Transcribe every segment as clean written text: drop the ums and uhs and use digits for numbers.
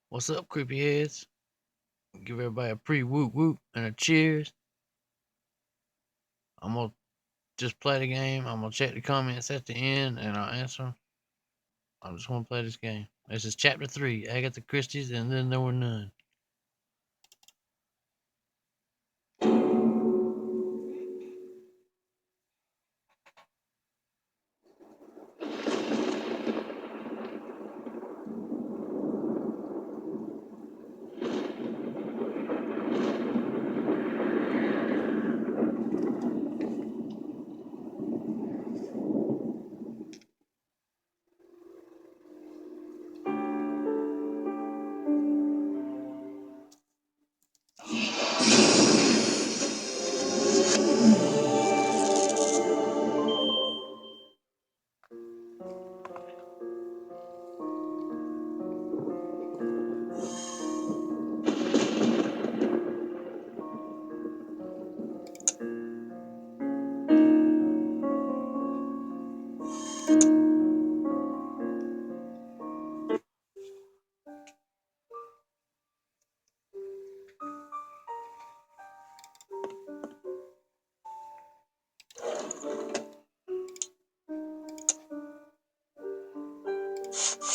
What's up, creepy heads? Give everybody a pre whoop whoop and a cheers. I'm gonna just play the game. I'm gonna check the comments at the end and I'll answer them. I just want to play this game. This is chapter 3, Agatha Christie's, and then there were none.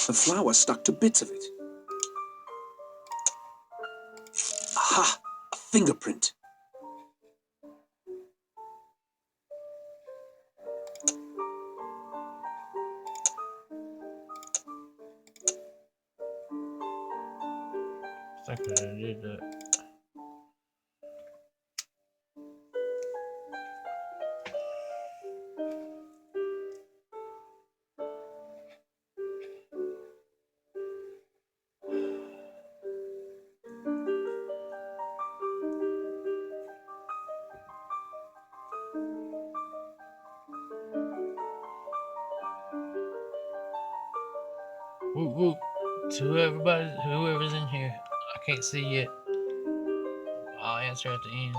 The flower stuck to bits of it. Aha! A fingerprint. I think I did that. Whoop whoop to everybody, whoever's in here. I can't see yet. I'll answer at the end.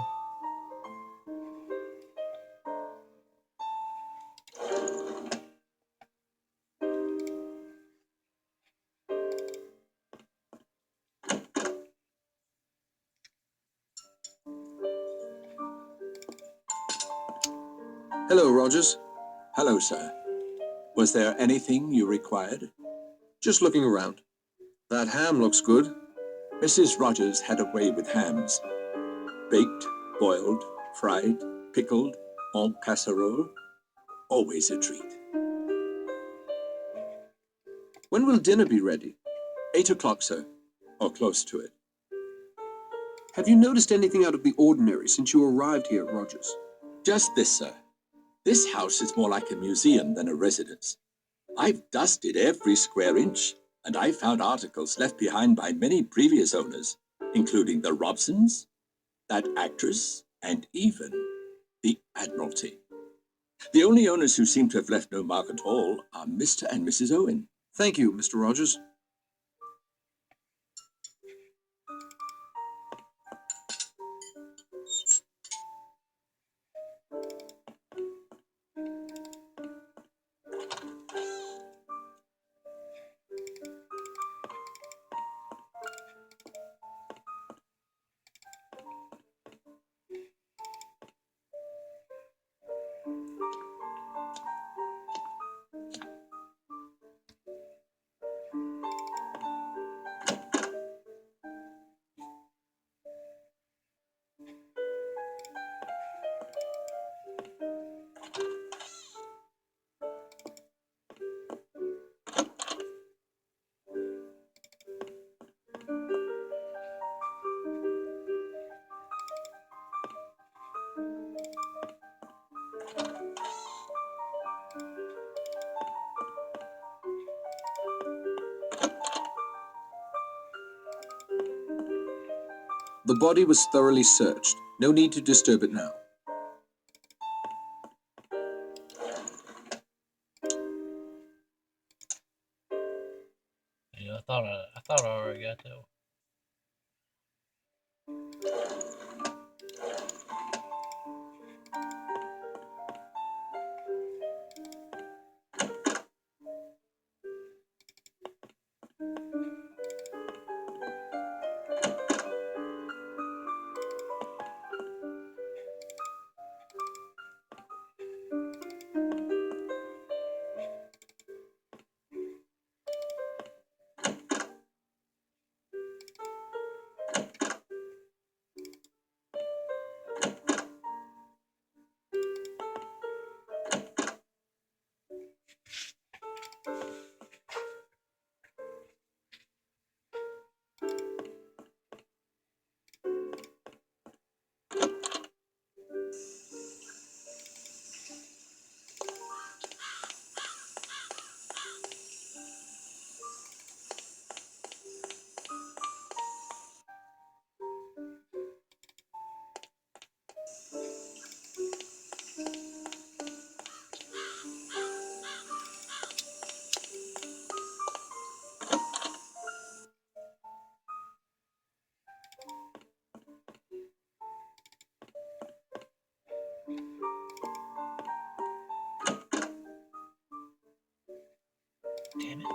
Hello, Rogers. Hello, sir. Was there anything you required? Just looking around. That ham looks good. Mrs. Rogers had a way with hams. Baked, boiled, fried, pickled, en casserole. Always a treat. When will dinner be ready? 8 o'clock, sir. Or close to it. Have you noticed anything out of the ordinary since you arrived here, Rogers? Just this, sir. This house is more like a museum than a residence. I've dusted every square inch, and I found articles left behind by many previous owners, including the Robsons, that actress, and even the Admiralty. The only owners who seem to have left no mark at all are Mr. and Mrs. Owen. Thank you, Mr. Rogers. The body was thoroughly searched. No need to disturb it now. Yeah, I thought I already got that one. Damn it.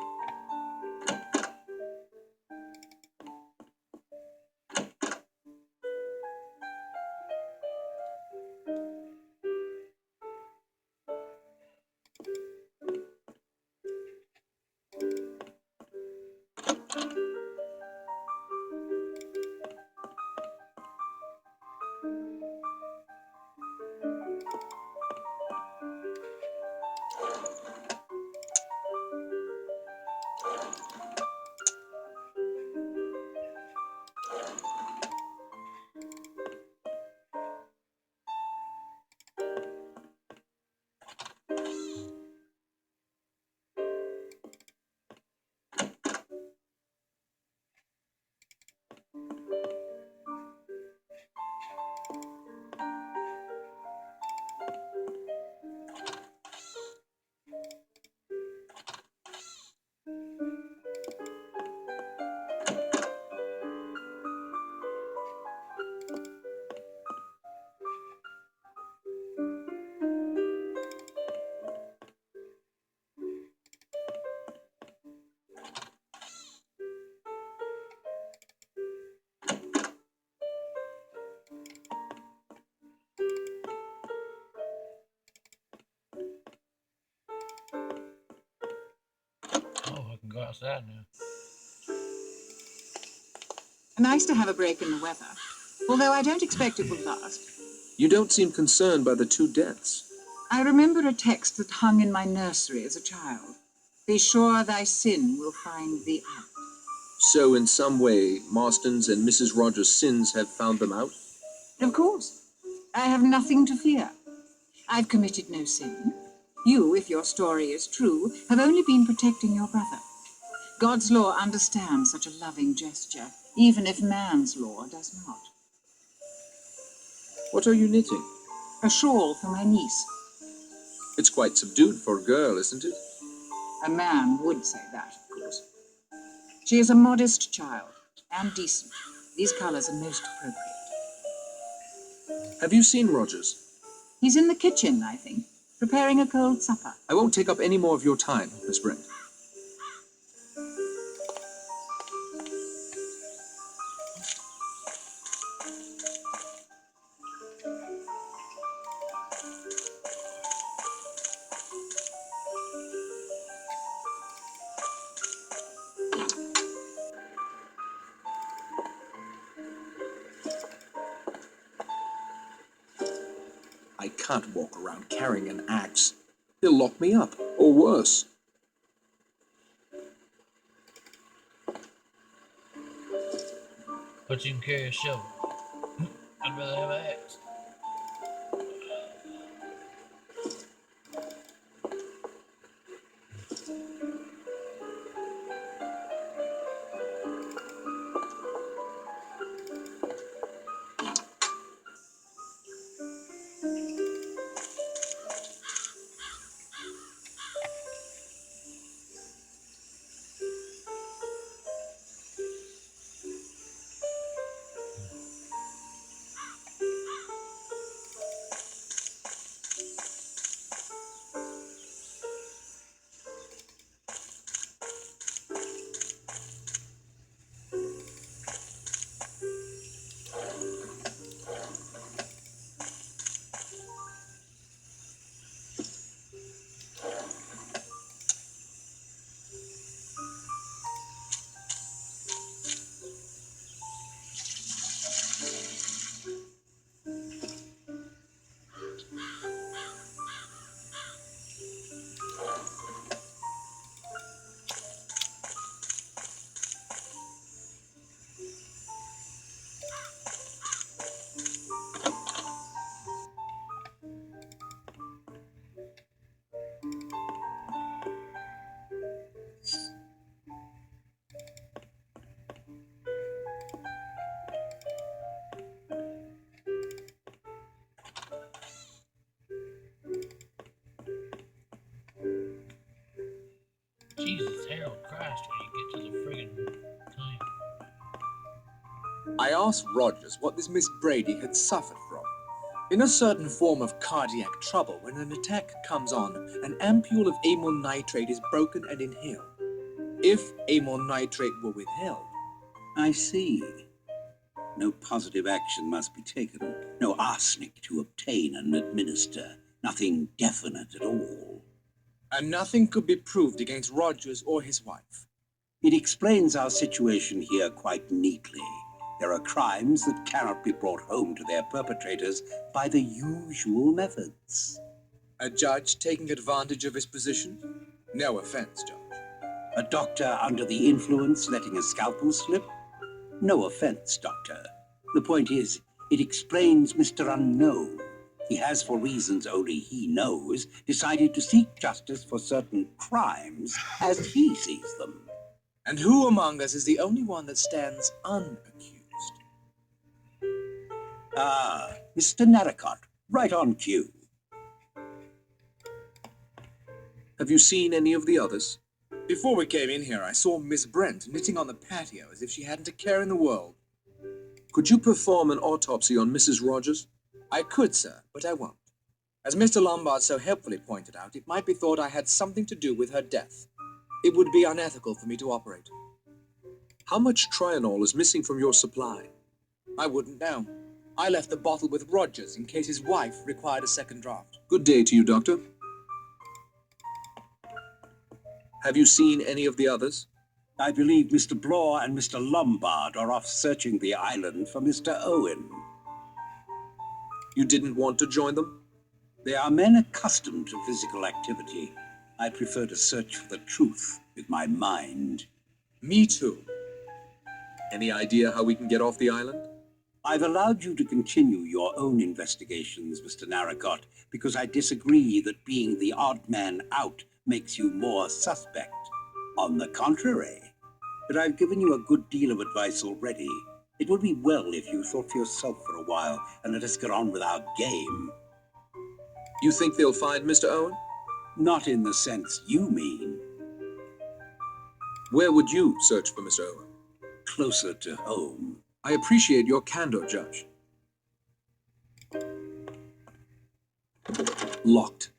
Oh, I can go outside now. Nice to have a break in the weather, although I don't expect it will last. You don't seem concerned by the 2 deaths. I remember a text that hung in my nursery as a child. Be sure thy sin will find thee out. So in some way, Marston's and Mrs. Rogers' sins have found them out? Of course. I have nothing to fear. I've committed no sin. You, if your story is true, have only been protecting your brother. God's law understands such a loving gesture, even if man's law does not. What are you knitting? A shawl for my niece. It's quite subdued for a girl, isn't it? A man would say that, of course. She is a modest child, and decent. These colors are most appropriate. Have you seen Rogers? He's in the kitchen, I think, preparing a cold supper. I won't take up any more of your time, Miss Brent. I can't walk around carrying an axe. They'll lock me up, or worse. But you can carry a shovel. I'd rather have an axe. Jesus, Harold Christ, when you get to the friggin' thing. I asked Rogers what this Miss Brady had suffered from. In a certain form of cardiac trouble, when an attack comes on, an ampule of amyl nitrate is broken and inhaled. if amyl nitrate were withheld. I see. No positive action must be taken. No arsenic to obtain and administer. Nothing definite at all. And nothing could be proved against Rogers or his wife. It explains our situation here quite neatly. There are crimes that cannot be brought home to their perpetrators by the usual methods. A judge taking advantage of his position? No offense, Judge. A doctor under the influence letting a scalpel slip? No offense, Doctor. The point is, it explains Mr. Unknown. He has, for reasons only he knows, decided to seek justice for certain crimes as he sees them. And who among us is the only one that stands unaccused? Ah, Mr. Narracott, right on cue. Have you seen any of the others? Before we came in here, I saw Miss Brent knitting on the patio as if she hadn't a care in the world. Could you perform an autopsy on Mrs. Rogers? I could, sir, but I won't. As Mr. Lombard so helpfully pointed out, it might be thought I had something to do with her death. It would be unethical for me to operate. How much Trianol is missing from your supply? I wouldn't know. I left the bottle with Rogers in case his wife required a second draft. Good day to you, Doctor. Have you seen any of the others? I believe Mr. Blore and Mr. Lombard are off searching the island for Mr. Owen. You didn't want to join them? They are men accustomed to physical activity. I prefer to search for the truth with my mind. Me too. Any idea how we can get off the island? I've allowed you to continue your own investigations, Mr. Narracott, because I disagree that being the odd man out makes you more suspect. On the contrary. But I've given you a good deal of advice already. It would be well if you thought for yourself for a while and let us get on with our game. You think they'll find Mr. Owen? Not in the sense you mean. Where would you search for Mr. Owen? Closer to home. I appreciate your candor, Judge. Locked.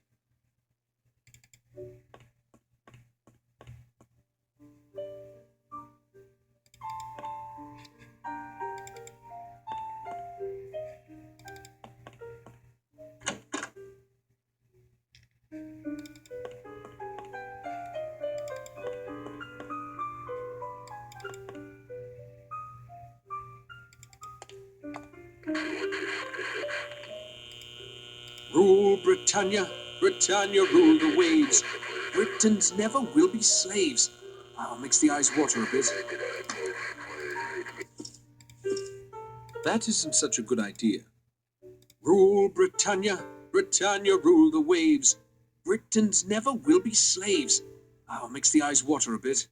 Rule Britannia, Britannia rule the waves. Britons never will be slaves. Oh, makes the eyes water a bit. That isn't such a good idea. Rule Britannia, Britannia rule the waves. Britons never will be slaves. Oh, makes the eyes water a bit.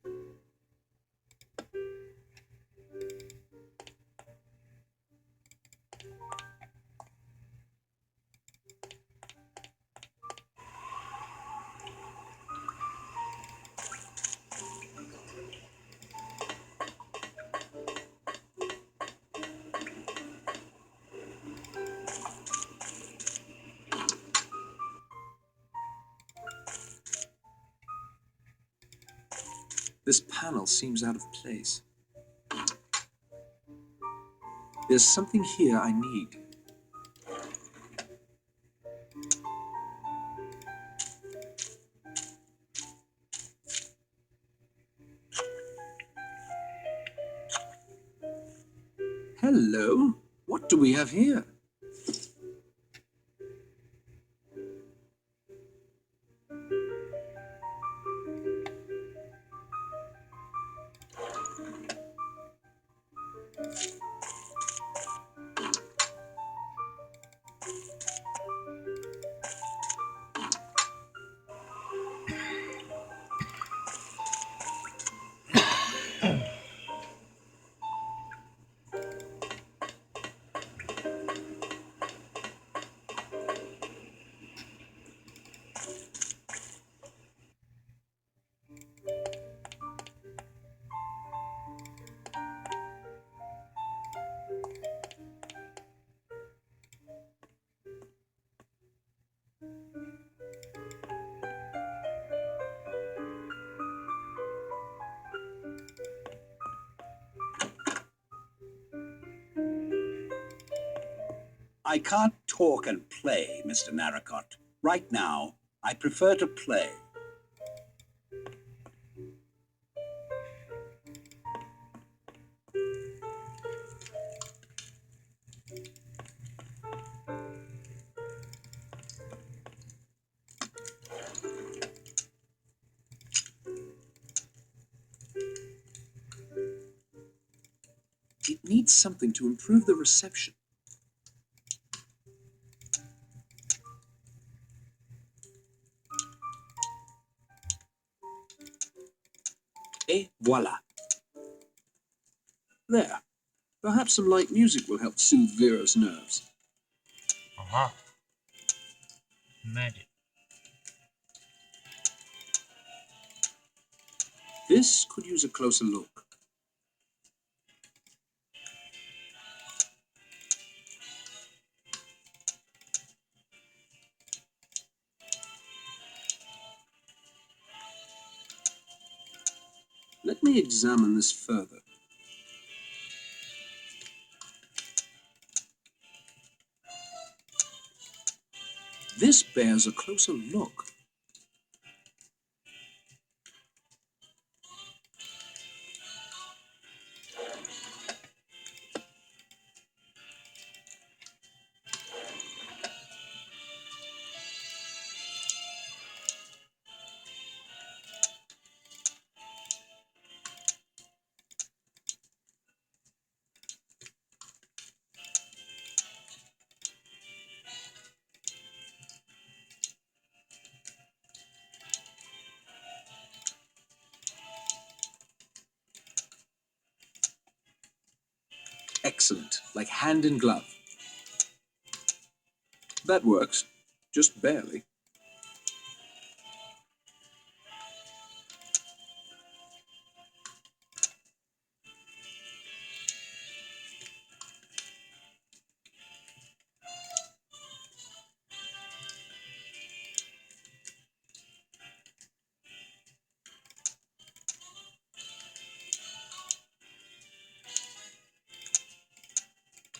This panel seems out of place. There's something here I need. Hello? What do we have here? I can't talk and play, Mr. Narracott. Right now, I prefer to play. It needs something to improve the reception. Et voila. There. Perhaps some light music will help soothe Vera's nerves. Uh-huh. Magic. This could use a closer look. Let me examine this further. This bears a closer look. Excellent, like hand in glove. That works, just barely.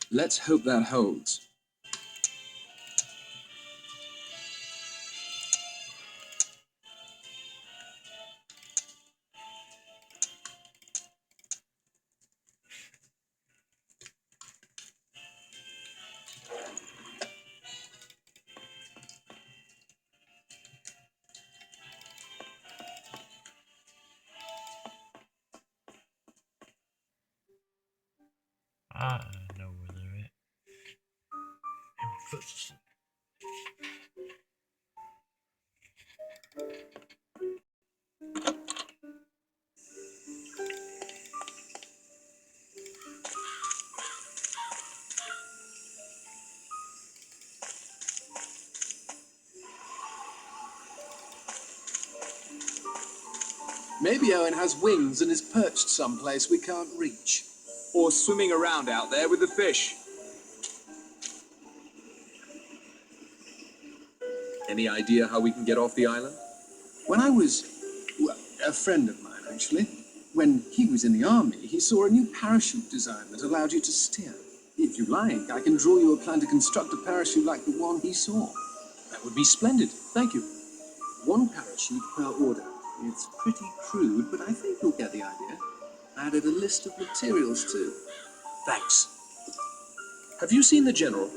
Let's hope that holds. I know where they're at. And my foot's asleep. Maybe Owen has wings and is perched someplace we can't reach. Or swimming around out there with the fish. Any idea how we can get off the island? When I was, well, a friend of mine actually, when he was in the army, he saw a new parachute design that allowed you to steer. If you like, I can draw you a plan to construct a parachute like the one he saw. That would be splendid, thank you. One parachute per order. It's pretty crude, but I think you'll get the idea. I added a list of materials too. Thanks. Have you seen the General?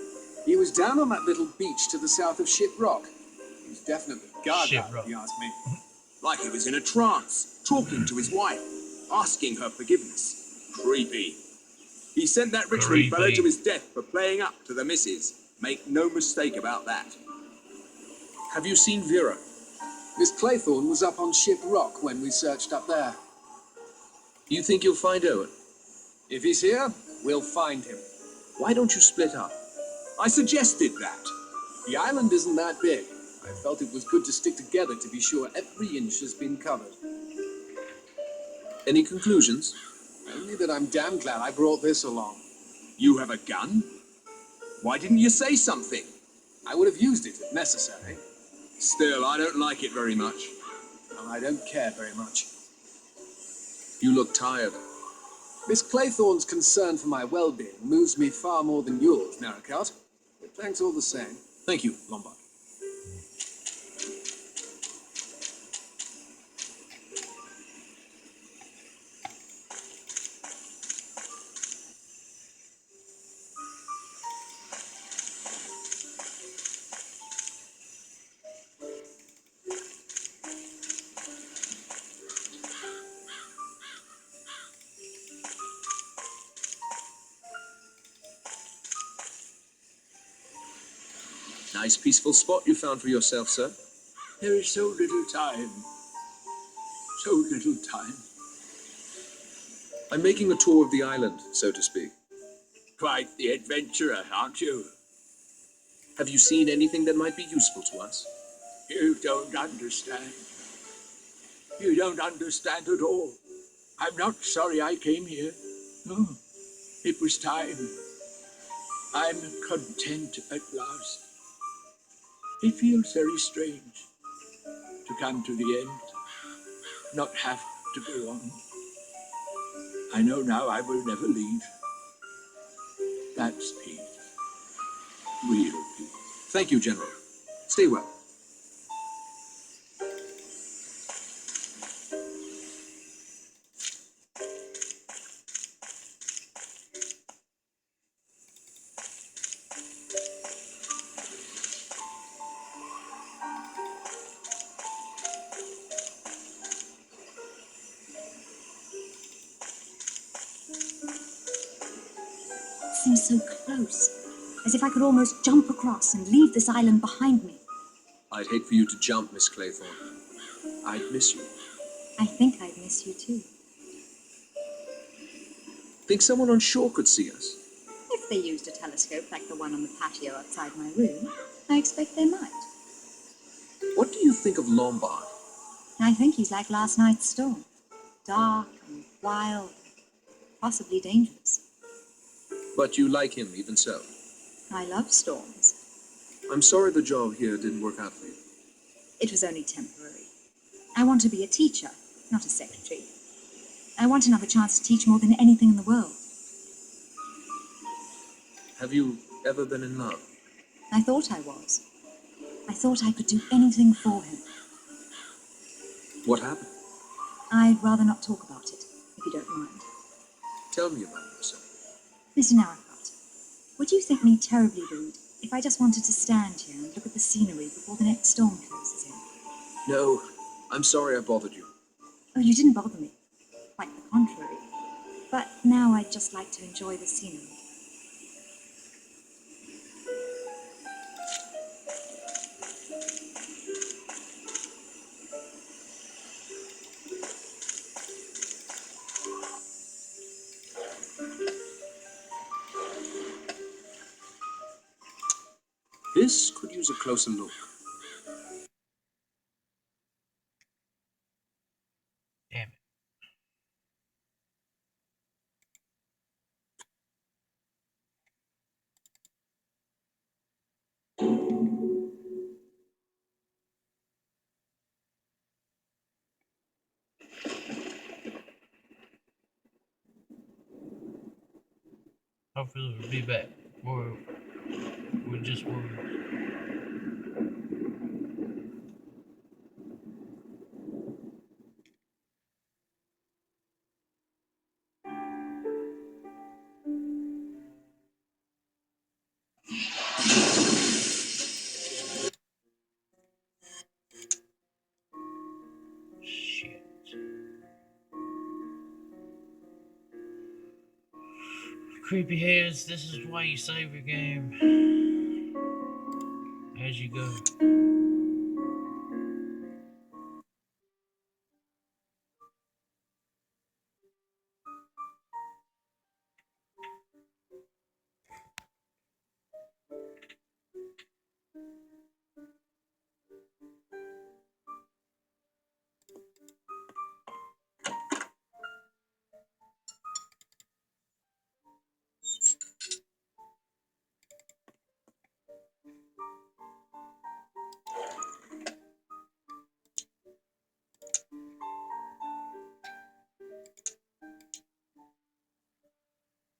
He was down on that little beach to the south of Ship Rock. He's definitely gaga, Ship Rock. if you ask me. Like he was in a trance, talking to his wife, asking her forgiveness. Creepy. He sent that Richmond fellow to his death for playing up to the missus. Make no mistake about that. Have you seen Vera? Miss Claythorne was up on Ship Rock when we searched up there. You think you'll find Owen? If he's here, we'll find him. Why don't you split up? I suggested that. The island isn't that big. I felt it was good to stick together to be sure every inch has been covered. Any conclusions? Only that I'm damn glad I brought this along. You have a gun? Why didn't you say something? I would have used it if necessary. Still, I don't like it very much. And I don't care very much. You look tired. Miss Claythorne's concern for my well-being moves me far more than yours, Narracott. Thanks all the same. Thank you, Lombard. Nice peaceful spot you found for yourself, sir. There is so little time. So little time. I'm making a tour of the island, so to speak. Quite the adventurer, aren't you? Have you seen anything that might be useful to us? You don't understand. You don't understand at all. I'm not sorry I came here. No, it was time. I'm content at last. It feels very strange to come to the end, not have to go on. I know now I will never leave. That's peace. Real peace. Thank you, General. Stay well. Seems so close, as if I could almost jump across and leave this island behind me. I'd hate for you to jump, Miss Claythorne. I'd miss you. I think I'd miss you too. Think someone on shore could see us? If they used a telescope like the one on the patio outside my room, I expect they might. What do you think of Lombard? I think he's like last night's storm. Dark and wild, possibly dangerous. But you like him, even so. I love storms. I'm sorry the job here didn't work out for you. It was only temporary. I want to be a teacher, not a secretary. I want another chance to teach more than anything in the world. Have you ever been in love? I thought I was. I thought I could do anything for him. What happened? I'd rather not talk about it, if you don't mind. Tell me about yourself. Mr. Narracott, would you think me terribly rude if I just wanted to stand here and look at the scenery before the next storm closes in? No, I'm sorry I bothered you. Oh, you didn't bother me. Quite the contrary. But now I'd just like to enjoy the scenery. This could use a closer look. Damn it. Hopefully we'll be back. We're just worried. Shit. Creepyheads, this is why you save your game as you go.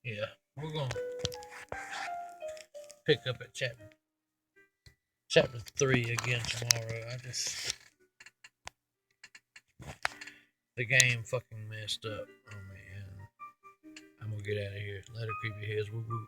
Yeah, we're going. pick up at chapter 3 again tomorrow. The game fucking messed up on me, and I'm gonna get out of here. Later, creepy heads. Woo woo.